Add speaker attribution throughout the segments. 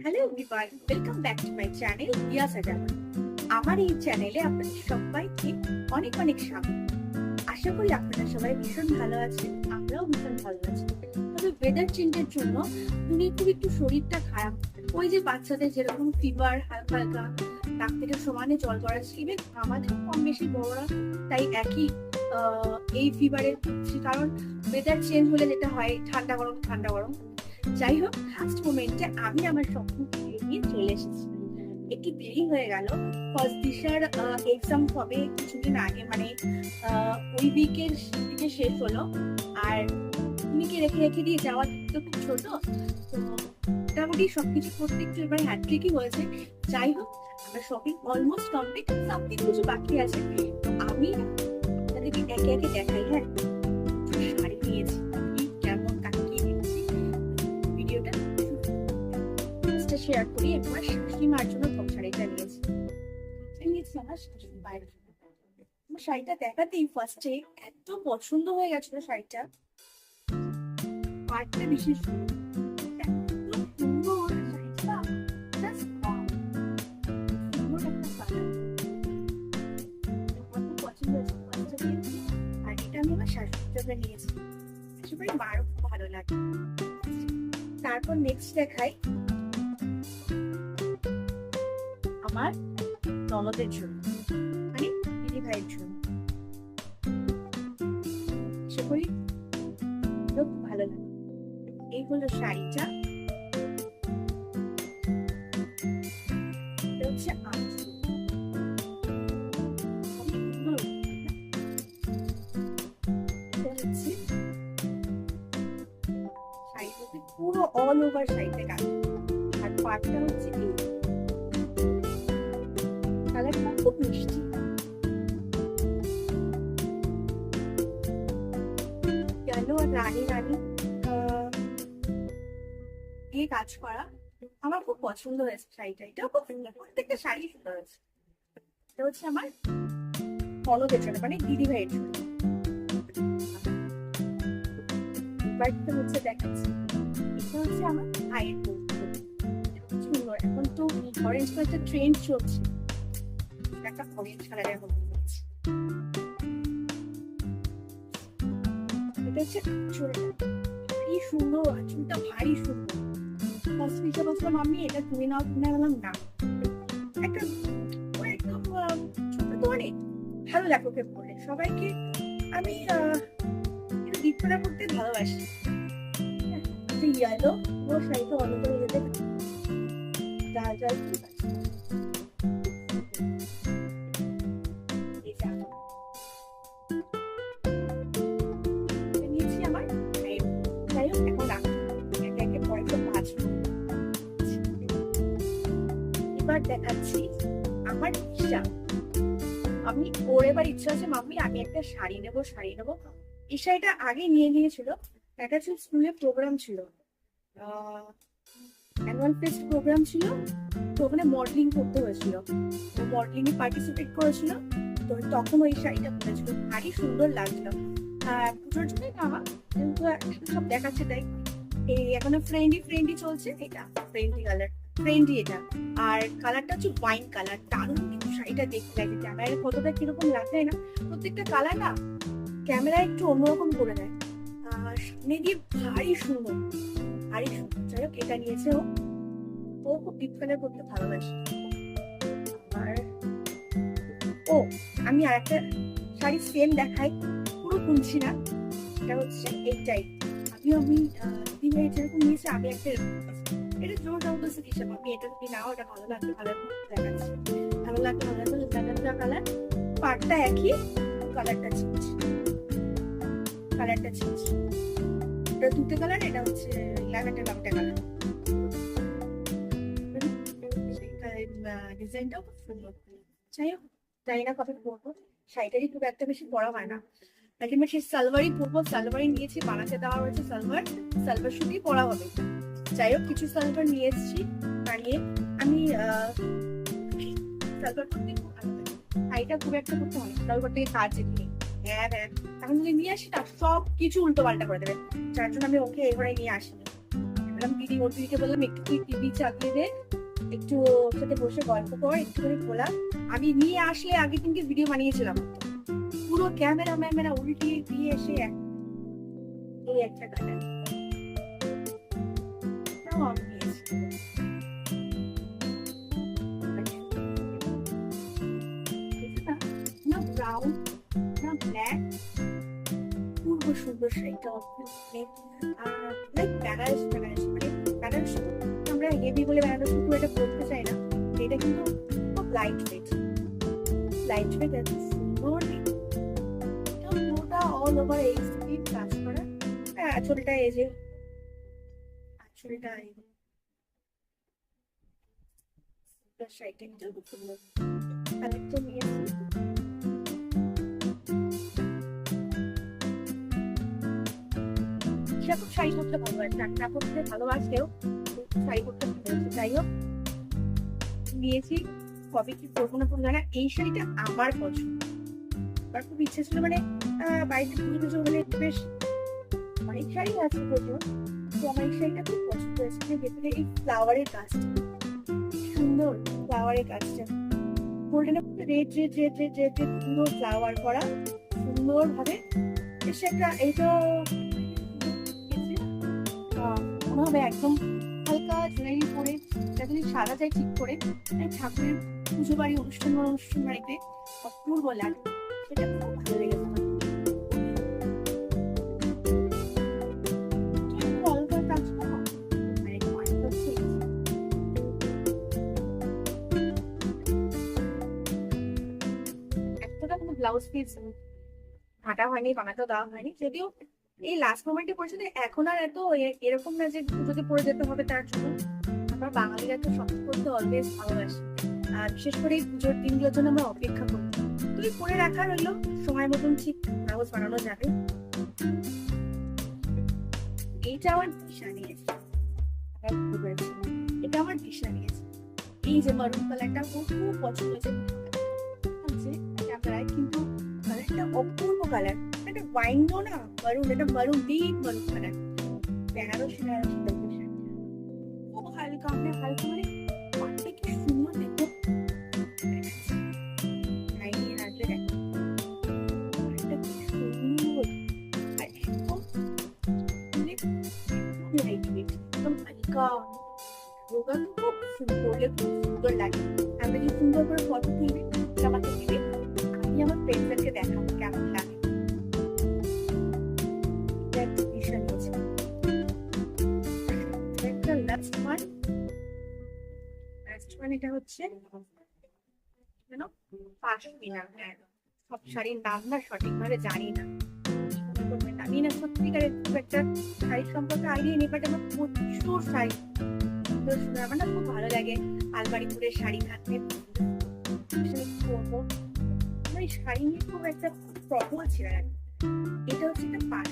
Speaker 1: Hello everyone, welcome back to my channel Riya সাজান। আমার এই চ্যানেলে আপনাদের সবাইকে অনেক অনেক স্বাগত। আশা করি আপনারা সবাই ভীষণ ভালো আছেন, আমরাও ভীষণ ভালো আছি। তবে ওয়েদার চেঞ্জের জন্য দুনিয়ার একটু শরীরটা খারাপ। ওই যে বাচ্চাদের যেরকম ফিভার, হালকা হালকা নাক থেকে সমানে জল পড়া, ইভেন আমাদের কম বেশি বড়রা তাই একই এই ফিভারের কারণ ওয়েদার চেঞ্জ হলে যেটা হয় ঠান্ডা গরম ঠান্ডা গরম। যাই হোক, লাস্ট মোমেন্টে আমি আমার স্বপ্ন নিয়ে চলে এসেছি। একটু দেরি হয়ে গেল, ফার্স্ট দিশার এক্সাম হবে কিছুদিন আগে, মানে ওই উইকের দিকে শেষ হলো। আর তুমিকে রেখে রেখে দিয়ে যাওয়া তো খুব ছোট, তো মোটামুটি সবকিছু করতে একটু এবার হ্যাট্রিকই হয়েছে। যাই হোক, আমার শপিং অলমোস্ট কমপ্লিট, সামথিং কিছু বাকি আছে। তো আমি আপনাদেরকে একে একে দেখাই। হ্যাঁ, শাড়ি নিয়েছি, কেমন কাকে নিয়েছি ভিডিওটা শেয়ার করি। আমার শাশুড়িমার জন্য টপ শাড়িটা নিয়েছি আমার শাশুড়ি মায়ের জন্য। আমার শাড়িটা দেখাতেই ফার্স্টে এত পছন্দ হয়ে গেছিল শাড়িটা, পার্টটা বিশেষ সুন্দর শাড়িটা, জাস্ট সুন্দর একটা কালার, আমার খুব পছন্দ হয়েছে ফার্স্টে নিয়েছি। আর এটা আমি আমার শাশুড়ির জন্য নিয়েছি, শাশুড়ি মারও খুব ভালো লাগে। তারপর নেক্সট দেখাই আমার ননদের জন্য, মানে দিদি ভাইয়ের জন্য। আশা করি খুব ভালো লাগে। এই হলো শাড়িটা, এটা হচ্ছে শাড়িটাতে পুরো অল ওভার শাড়িতে কাজ, আর পাটটা হচ্ছে এই কালারটা খুব মিষ্টি। গেলো আর রানী রানী দিয়ে কাজ করা, আমার খুব পছন্দ হয়েছে শাড়িটা। এটাও খুব সুন্দর, প্রত্যেকটা শাড়ি সুন্দর হয়েছে। এটা হচ্ছে আমার ননদের জন্য, মানে দিদি ভাইয়ের জন্য। বাড়িতে হচ্ছে দেখাচ্ছি, এটা হচ্ছে আমার ভাইয়ের সুন্দর। এখন তো অরেঞ্জ কালারটা ট্রেন্ড চলছে, একটা অরেঞ্জ কালারের মধ্যে নিয়েছি। এটা হচ্ছে আঁচলটা, ভারী সুন্দর, আঁচলটা ভারী সুন্দর। ফার্স্ট বলছিলাম আমি এটা তুমি নাও, তুমি বললাম না, একটা একদম ছোট তো অনেক ভালো লাগবে ওকে পরে। সবাইকে আমি একটু দীপনা করতে ভালোবাসি। ইয়ালো ও শাড়িটা অন্য করে যেতে লাল লাল ঠিক আছে। নিয়েছি আমার, যাই হোক এখন রাখি, একে একে পরে সব বাঁচবো। এবার দেখাচ্ছি আমার ঈশা। আমি ওর এবার ইচ্ছা আছে মাম্মি আমি একটা শাড়ি নেবো শাড়ি নেবো। এই শাড়িটা আগে নিয়ে নিয়েছিল, একটা ছিল স্কুলে প্রোগ্রাম ছিল, অ্যানুয়াল ফেস্ট প্রোগ্রাম ছিল, তো ওখানে মডেলিং করতে হয়েছিল, তো মডেলিং এ পার্টিসিপেট করেছিল। তো তখন ওই শাড়িটা পরেছিল, ভারী সুন্দর লাগছিল। পুজোর জন্যই নেওয়া, কিন্তু সব দেখাচ্ছে তাই। এই এখন ফ্রেন্ডি চলছে, এটা ফ্রেন্ডি কালার, ফ্রেন্ডি এটা। আর কালারটা হচ্ছে ওয়াইন কালার, দারুণ কিন্তু শাড়িটা দেখতে লাগে। ক্যামেরায় ফটোটা কিরকম লাগছে না, প্রত্যেকটা কালার না ক্যামেরায় একটু অন্যরকম করে দেয়, সামনে দিয়ে ভারী সুন্দর ভারী সুন্দর। যাই হোক, এটা নিয়েছে ও, ও খুব ডিপ কালার করতে ভালোবাসে। আর ও আমি আর একটা শাড়ি সেম দেখাই, পুরো তুলছি না, এটা হচ্ছে এইটাই। আমি দিদি যেরকম নিয়েছে আমি একটা, এটা জোর জবরদস্তি হিসাবে আমি এটা যদি নাও, এটা ভালো লাগবে ভালো দেখাচ্ছি, ভালো লাগবে ভালো লাগবে ল্যাভেন্ডার কালার, পাটটা একই, কালারটা চেঞ্জ, কালারটা চেঞ্জ। এটা দুটো কালার, এটা হচ্ছে ল্যাভেন্ডার কালার। ডিজাইনটাও খুব সুন্দর। যাই হোক, জানি না কবে পরবো, শাড়িটারই খুব একটা বেশি পরা হয় না, আলটিমেট সেই সালোয়ারই পরবো। সালোয়ারই নিয়েছি, বানাতে দেওয়া হয়েছে সালোয়ার, সালোয়ার শুধুই পরা হবে। যাই হোক, কিছু সালোয়ার নিয়ে এসেছি বানিয়ে। আমি সালোয়ার করতে খুব ভালো লাগে, শাড়িটা খুব একটা করতে হয় সালোয়ার থেকে কাজ নেই। হ্যাঁ হ্যাঁ, এখন যদি নিয়ে আসি না সব কিছু উল্টো পাল্টা করে দেবে, যার জন্য আমি ওকে এবারে নিয়ে আসিনি। ভাবলাম দিদিকে বললাম একটু তুই টিভি চালিয়ে দে, একটু ওর সাথে বসে গল্প কর একটু করে খোলা। আমি নিয়ে আসলে আগের দিনকে ভিডিও বানিয়েছিলাম, পুরো ক্যামেরা উল্টিয়ে দিয়ে এসে এই একটা কালার আমি নিয়েছি। না ব্রাউন না ব্ল্যাক, পূর্ব সুন্দর শাড়িটা লাইক বেনারস মানে বেনারস আমরা হেভি বলে বেনারস খুব এটা পরতে চাই না, এটা কিন্তু খুব লাইট ওয়েট আছে সুন্দর। পুরোটা অল ওভার এই স্কিন কাজ করা, আঁচলটা এই যে আঁচলটা শাড়িটা কিন্তু খুব সুন্দর কালেক্ট নিয়েছি। খুব শাড়ি পরতে ভালোবাসে, একটা পরতে ভালোবাসলেও শাড়ি পরতে ভালোবাসে। যাই হোক নিয়েছি, কবে কি করবো না করবো না। এই শাড়িটা আমার পছন্দ, আমার খুব ইচ্ছে ছিল মানে বাড়িতে পুজো হলে বেশ অনেক শাড়ি আছে প্রচুর, তো আমার এই শাড়িটা খুব পছন্দ হয়েছে। ভেতরে এই ফ্লাওয়ারের কাজটা সুন্দর, ফ্লাওয়ারের কাজটা গোল্ডেন রেড পুরো ফ্লাওয়ার করা সুন্দর ভাবে। বেশ একটা এইটা হবে একদম হালকা জুয়েলারি পরে যদি সাদা যায় ঠিক করে ঠাকুরের পুজো বাড়ি অনুষ্ঠান বাড়িতে অপূর্ব লাগে, সেটা খুব ভালো লেগেছে আমার। একটা কোনো ব্লাউজ পিস হাঁটা হয়নি, বানাতেও দেওয়া হয়নি, যদিও এই লাস্ট মোমেন্টে পড়েছে। এখন আর এত এরকম না যে পুজোতে পড়ে যেতে হবে তার জন্য। আমরা বাঙালিরা তো সব করতে অলওয়েজ ভালোবাসি, আর বিশেষ করে এই পুজোর দিনগুলোর জন্য আমরা অপেক্ষা করি। তুই পরে রাখা রইলো, সময় মতন ঠিক ব্লাউজ বানানো যাবে। এইটা আমার দিশা নিয়েছে, এটা আমার দিশা নিয়েছে। এই যে মারুন কালারটা খুব পছন্দ হয়েছে ক্যামেরায়, কিন্তু কালারটা অপূর্ব কালার, এটা ওয়াইনও না মারুন, এটা মারুন ডিপ মারুন কালার, বেনারসি খুব হালকা হালকা মানে পাটটা কি সুন্দর দেখো। খুব সুন্দর লাগে। আমরা যদি সুন্দর করে ফটো তুলবে আমাকে দিবে, আমি আমার ফ্রেন্ডদেরকে দেখাবো কেমন লাগে। এটা হচ্ছে সব শাড়ির নাম না সঠিক ভাবে জানি না, আমি না সত্যিকারের খুব একটা শাড়ির সম্পর্কে আইডিয়া নেই, বাট আমার প্রচুর শাড়ি আমার না খুব ভালো লাগে। আলমারি করে শাড়ি থাকতে আমার এই শাড়ি নিয়ে খুব একটা প্রবল ছিল। এটা হচ্ছে একটা পাশ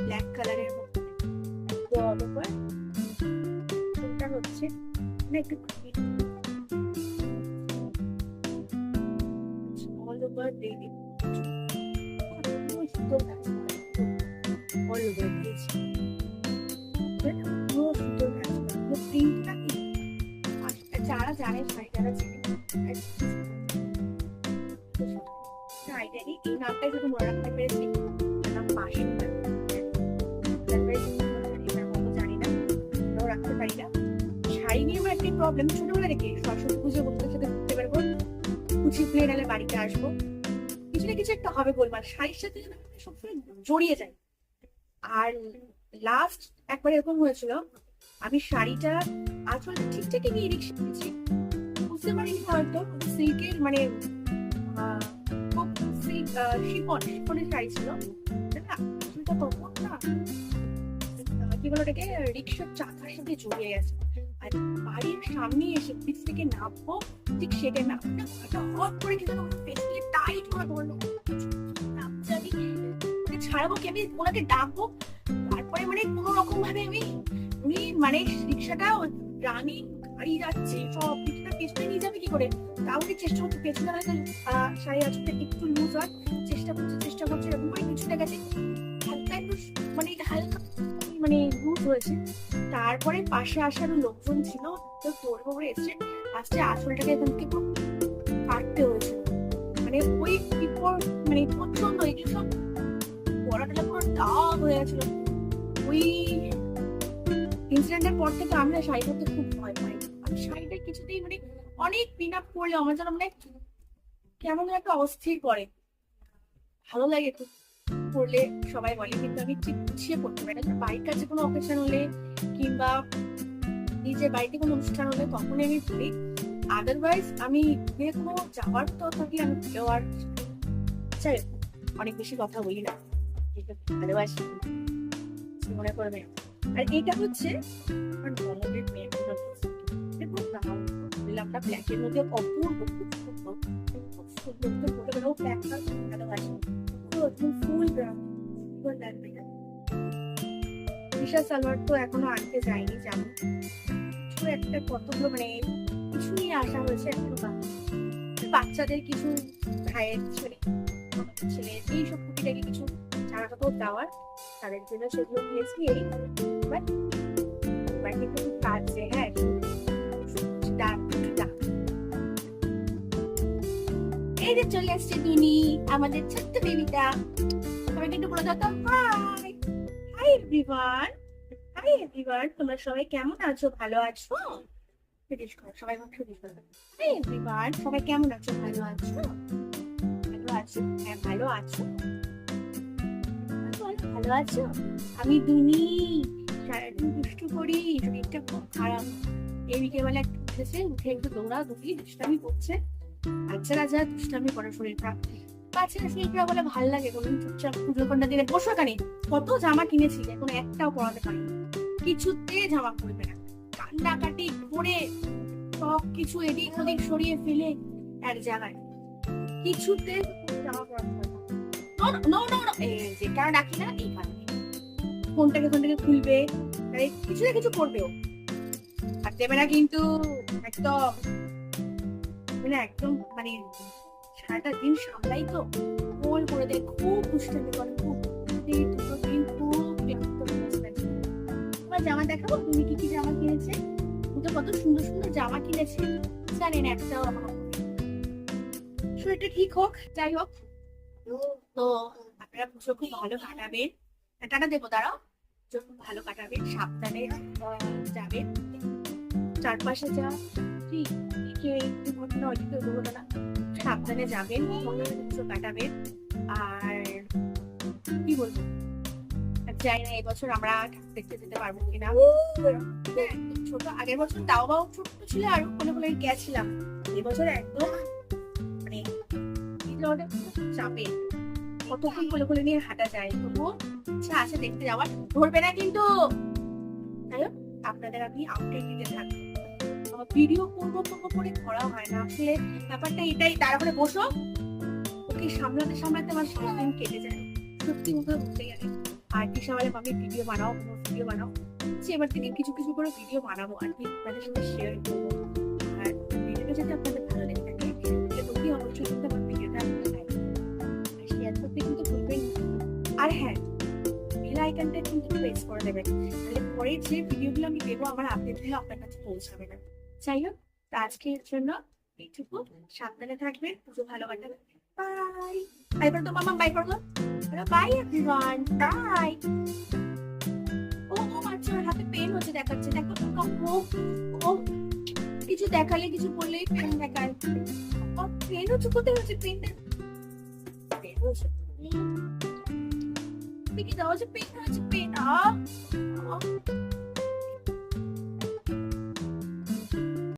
Speaker 1: ব্ল্যাক কালারের মধ্যে হচ্ছে না একটু all over baby সুন্দর কাজ all over দিয়েছি, পুরো সুন্দর কাজ পুরো প্রিন্টটা কি যারা জানে শাড়ি যারা চেনে আইডিয়া নেই। এই নামটাই শুধু মনে রাখতে পেরেছি, নাম পাশে জানি না, রাখতে পারি না। শাড়ি নিয়ে আমার একটাই প্রবলেম, ছোটবেলা থেকে সরস্বতী পুজো বন্ধুদের সাথে ঘুরতে পারবো, কুচি প্লে নালে বাড়িতে আসবো, কিছু না কিছু একটা হবে বলবার, শাড়ির সাথে সবসময় জড়িয়ে যায়। আর লাস্ট একবার এরকম হয়েছিল, আমি শাড়িটা আসলে ঠিকঠাক গিয়ে রিক্সা পেয়েছি, বুঝতে পারিনি হয়তো সিল্কের মানে শিফনের শাড়ি ছিল তখন না কি বলো ওটাকে রিক্সার চাকার সাথে জড়িয়ে গেছে। আর বাড়ির সামনে এসে পিছ থেকে নামবো, ঠিক সেটা নামটা হট করে কিন্তু পেছনে টাইট করে ধরলো, নামছে আমি ছাড়াবো কি, আমি ওনাকে ডাকবো, তারপরে মানে কোনো রকম ভাবে আমি মানে রিক্সাটা রানিং গাড়ি যাচ্ছে সব রিক্সাটা পেছনে নিয়ে যাবে কি করে, কাউকে চেষ্টা করছে পেছনে হয়তো শাড়ি আঁচলটা একটু লুজ হয়, চেষ্টা করছে এরকম করে কিছুটা গেছে হালকা একটু মানে হালকা মানে লুজ হয়েছে। তারপরে পাশে আসারও লোকজন ছিল, তো তোড়বো করে এসছে, লাস্টে আসলটাকে এখান থেকে কাটতে হয়েছে। মানে ওই বিপর মানে প্রচন্ড এগুলো সব পড়াটা পুরো দাগ হয়ে গেছিল। ওই ইনসিডেন্টের পর থেকে আমি শাড়ি পরতে খুব ভয় পাই। আমি শাড়িটা কিছুতেই মানে অনেক পিন আপ করলে আমার যেন মানে কেমন একটা অস্থির করে, ভালো লাগে খুব পরলে সবাই বলে, কিন্তু আমি ঠিক গুছিয়ে পড়তে পারি না। বাড়ির কাছে কোনো অকেশন হলে কিংবা নিজের বাড়িতে কোনো অনুষ্ঠান হলে তখনই আমি পড়ি, আদারওয়াইজ আমি কোনো যাওয়ার তো থাকলে আমি ভুলেও আর চাই অনেক বেশি কথা বলি না, ভালোবাসি মনে করবে। আর এটা হচ্ছে আমার ননদের মেয়ের গোলাপটা ব্ল্যাকের মধ্যে অপূর্ব, খুব সুন্দর, খুব সুন্দর করে ও ব্ল্যাকটা ভালোবাসি, ফুল সুন্দর লাগবে। বিশাল সালোয়ার তো এখনো আনতে যায়নি, জানো কিছু একটা কতগুলো মানে কিছু নিয়ে আসা হয়েছে এখনো বাচ্চাদের কিছু ভাইয়ের ছেলে এইসব টুকিটাকে কিছু জামা কাপড় দেওয়ার তাদের জন্য সেগুলো নিয়েছি। এই কিন্তু কাজে হ্যাঁ এই যে চলে আসছে দুনি, আমাদের ছোট্ট বেবিটা। সবাই কিন্তু বলে দাও high hi everyone, hi everyone, তোমরা সবাই কেমন আছো? ভালো আছো? জিজ্ঞেস করো সবাই, হাই এভরিওয়ান, সবাই কেমন আছো? ভালো আছো? ভালো আছো? হ্যাঁ ভালো আছো, ভালো আছো? আমি দুনি, সারাদিন দুষ্টু করি, শরীরটা খুব খারাপ। এই বিকেলবেলা একটু উঠেছে, উঠে একটু দৌড়ি দুষ্টামি করছে। বাচ্চারা যা দুষ্টামি করে শরীর খারাপ, বাচ্চারা শরীর খারাপ বলে ভালো লাগে বলুন? চুপচাপ পুজো কন্যা দিলে বসো কানে, কত জামা কিনেছি এখন একটাও পরাতে পারি, কিছুতে জামা পরবে না, কান্নাকাটি করে সব কিছু এদিক ওদিক সরিয়ে ফেলে এক জায়গায়, কিছুতে জামা পরাতে পারে না। যে কারণ রাখি না এই কারণে ফোনটাকে খুলবে, কিছু না কিছু করবেও আর দেবে না, কিন্তু একদম মানে একদম মানে সারাটা দিন সামলাই তো গোল করে দেয়, খুব দুষ্টামি করে, খুব দুটো দিন খুব বিরক্ত হয়ে। তোমার জামা দেখাবো, তুমি কি কি জামা কিনেছে? তুমি তো কত সুন্দর সুন্দর জামা কিনেছে, জানেন একটাও আমার শরীরটা ঠিক হোক, যাই হোক। তো আপনারা পুজো খুব ভালো কাটাবেন, টাটা দেবো দাঁড়াও, খুব ভালো কাটাবেন, সাবধানে যাবেন, চারপাশে যা দুর্ঘটনা সাবধানে যাবেন, পুজো কাটাবেন। আর কি বলবো, জানি না এবছর আমরা দেখতে যেতে পারবো কিনা, ছোট আগের বছর তাও বাও ছোট ছিল আর কোনে গেছিলাম, এবছর একদম মানে চাপে কতক্ষণ কোলে নিয়ে হাঁটা যায়, তবুও ইচ্ছা আছে দেখতে যাওয়ার, ধরবে না কিন্তু। তাই আপনাদের আমি আপডেট দিতে থাকবো, ভিডিও করবো করে করা হয় না আসলে, ব্যাপারটা এটাই। তারপরে বসো, ওকে সামলাতে আমার সারাদিন কেটে যায়, সত্যি মুখে বলতে গেলে। আর কি সবাই আমি ভিডিও বানাও এবার থেকে কিছু কিছু করে ভিডিও বানাবো আর কি আপনাদের সাথে শেয়ার করবো। আর ভিডিওটা যদি আপনাদের ভালো লেগে থাকে তাহলে অতি অবশ্যই কিন্তু আমার ভিডিওটা শেয়ার করতে কিন্তু ভুলবেন। আর হ্যাঁ, বেল আইকনটা কিন্তু প্রেস করে দেবেন, তাহলে পরে যে ভিডিওগুলো আমি দেবো আমার আপডেটগুলো আপনার কাছে পৌঁছাবে না। যাই হোক, আজকের জন্য এইটুকু, সাবধানে থাকবেন, পুজো ভালো কাটাবেন, বাই। বাই করে তো মামা, বাই করলো, বাই এভরিওয়ান, বাই। ও বাচ্চার হাতে পেন হচ্ছে দেখাচ্ছে, দেখো ও কিছু দেখালে কিছু বললেই পেন দেখায়, পেন হচ্ছে, কোথায় হচ্ছে পেনটা, পেন হচ্ছে কি দেওয়া হচ্ছে, পেন হচ্ছে পেন।